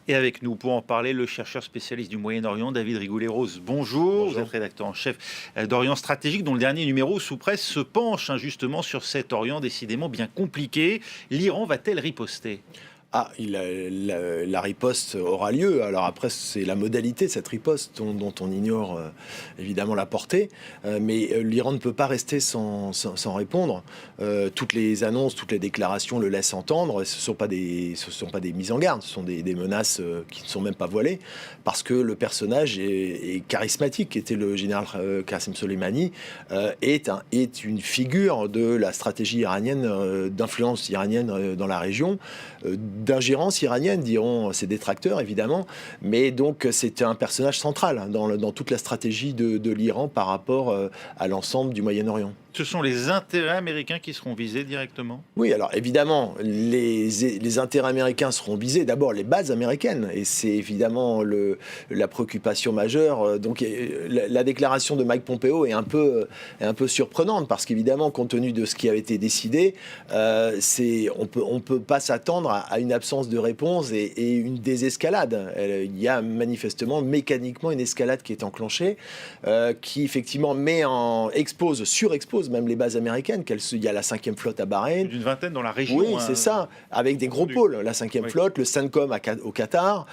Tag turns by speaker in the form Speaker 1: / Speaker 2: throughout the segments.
Speaker 1: Et avec nous pour en parler, le chercheur spécialiste du Moyen-Orient, David Rigoulet-Rose. Bonjour, vous êtes rédacteur en chef d'Orient Stratégique, dont le dernier numéro sous presse se penche justement sur cet Orient décidément bien compliqué. L'Iran va-t-elle riposter ?
Speaker 2: La riposte aura lieu. Alors après, c'est la modalité de cette riposte dont on ignore évidemment la portée. Mais l'Iran ne peut pas rester sans répondre. Toutes les annonces, toutes les déclarations le laissent entendre. Ce ne sont pas des mises en garde, ce sont des menaces qui ne sont même pas voilées. Parce que le personnage est charismatique, qui était le général Qassem Soleimani, est une figure de la stratégie iranienne, d'influence iranienne dans la région, d'ingérence iranienne, diront ses détracteurs, évidemment. Mais donc, c'est un personnage central dans toute la stratégie de l'Iran par rapport à l'ensemble du Moyen-Orient.
Speaker 1: Ce sont les intérêts américains qui seront visés directement ? Oui,
Speaker 2: alors évidemment, les intérêts américains seront visés. D'abord, les bases américaines. Et c'est évidemment la préoccupation majeure. Donc, la déclaration de Mike Pompeo est un peu surprenante parce qu'évidemment, compte tenu de ce qui a été décidé, on peut pas s'attendre à une absence de réponse et une désescalade. Il y a manifestement, mécaniquement, une escalade qui est enclenchée, qui effectivement surexpose même les bases américaines. Il y a la 5e flotte à Bahreïn.
Speaker 1: D'une vingtaine dans la région.
Speaker 2: Oui, c'est ça, avec des gros pôles. La 5e flotte, le CENTCOM au Qatar,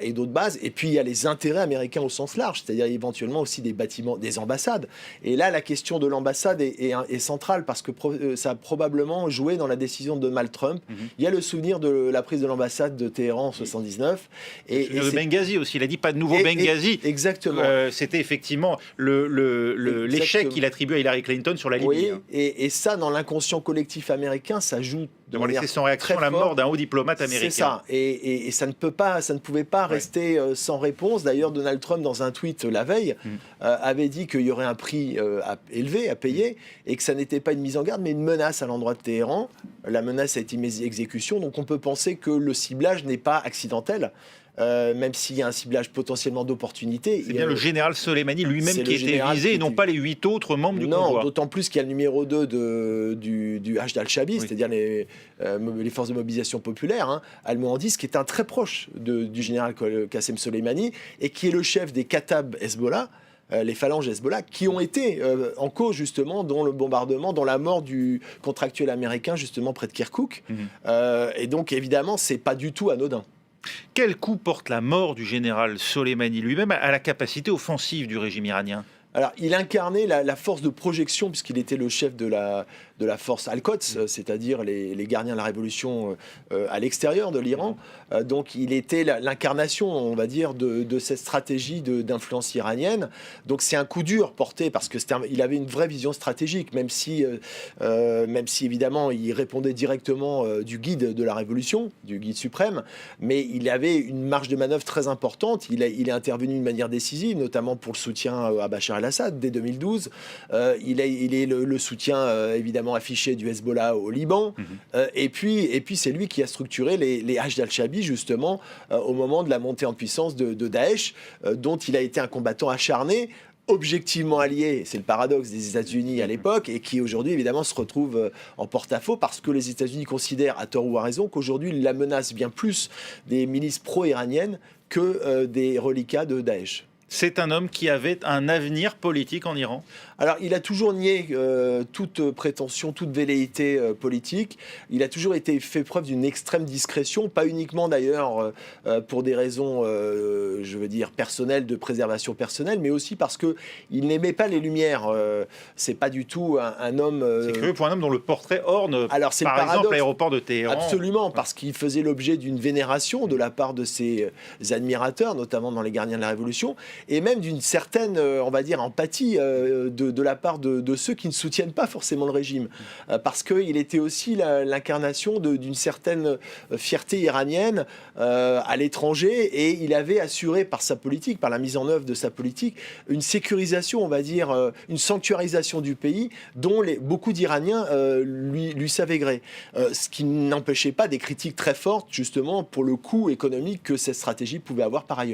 Speaker 2: et d'autres bases. Et puis il y a les intérêts américains au sens large, c'est-à-dire éventuellement aussi des bâtiments, des ambassades. Et là, la question de l'ambassade est centrale parce que ça a probablement joué dans la décision de Donald Trump. Il y a le souvenir de la prise de l'ambassade de Téhéran en 1979.
Speaker 1: Et de Benghazi aussi. Il a dit pas de nouveau Benghazi.
Speaker 2: Exactement.
Speaker 1: C'était effectivement l'échec qu'il attribue à Hillary Clinton sur la Libye.
Speaker 2: Oui, et ça, dans l'inconscient collectif américain, ça joue
Speaker 1: de laisser sans réaction la mort d'un haut diplomate américain.
Speaker 2: C'est ça, et ça ne pouvait pas rester sans réponse. D'ailleurs, Donald Trump, dans un tweet la veille, avait dit qu'il y aurait un prix élevé à payer et que ça n'était pas une mise en garde, mais une menace à l'endroit de Téhéran. La menace a été mise à exécution, donc on peut penser que le ciblage n'est pas accidentel. Même s'il y a un ciblage potentiellement d'opportunité.
Speaker 1: C'est bien le général Soleimani lui-même qui était visé et non pas les 8 autres membres du convoi.
Speaker 2: Non, d'autant plus qu'il y a le numéro 2 du Hashd al-Shabi, c'est-à-dire les forces de mobilisation populaire, al-Mohandis, qui est un très proche du général Qassem Soleimani et qui est le chef des Katab Hezbollah, les phalanges Hezbollah, qui ont été en cause justement dans le bombardement, dans la mort du contractuel américain justement près de Kirkouk. Et donc évidemment, c'est pas du tout anodin.
Speaker 1: Quel coup porte la mort du général Soleimani lui-même à la capacité offensive du régime iranien ?
Speaker 2: Alors, il incarnait la force de projection, puisqu'il était le chef de la force Al-Quds, c'est-à-dire les gardiens de la révolution à l'extérieur de l'Iran. Donc, il était l'incarnation, on va dire, de cette stratégie d'influence iranienne. Donc, c'est un coup dur porté, parce qu'il avait une vraie vision stratégique, même si évidemment, il répondait directement du guide de la révolution, du guide suprême, mais il avait une marge de manœuvre très importante. Il est intervenu de manière décisive, notamment pour le soutien à Bachar el-Assad dès 2012. Il est le soutien évidemment affiché du Hezbollah au Liban. Et puis c'est lui qui a structuré les Hashd al-Shabi justement au moment de la montée en puissance de Daesh, dont il a été un combattant acharné, objectivement allié, c'est le paradoxe des États-Unis à l'époque, et qui aujourd'hui évidemment se retrouve en porte-à-faux parce que les États-Unis considèrent, à tort ou à raison, qu'aujourd'hui la menace vient plus des milices pro-iraniennes que des reliquats de Daesh.
Speaker 1: C'est un homme qui avait un avenir politique en Iran ?
Speaker 2: Alors, il a toujours nié toute prétention, toute velléité politique. Il a toujours fait preuve d'une extrême discrétion, pas uniquement d'ailleurs pour des raisons, je veux dire, personnelles, de préservation personnelle, mais aussi parce qu'il n'aimait pas les lumières. C'est pas du tout un homme...
Speaker 1: C'est curieux pour un homme dont le portrait orne, par exemple, l'aéroport de Téhéran.
Speaker 2: Absolument, parce qu'il faisait l'objet d'une vénération de la part de ses admirateurs, notamment dans les gardiens de la Révolution, et même d'une certaine, on va dire, empathie de la part de ceux qui ne soutiennent pas forcément le régime. Parce qu'il était aussi l'incarnation d'une certaine fierté iranienne à l'étranger, et il avait assuré par sa politique, par la mise en œuvre de sa politique, une sécurisation, on va dire, une sanctuarisation du pays dont beaucoup d'Iraniens lui savaient gré. Ce qui n'empêchait pas des critiques très fortes, justement, pour le coût économique que cette stratégie pouvait avoir par ailleurs.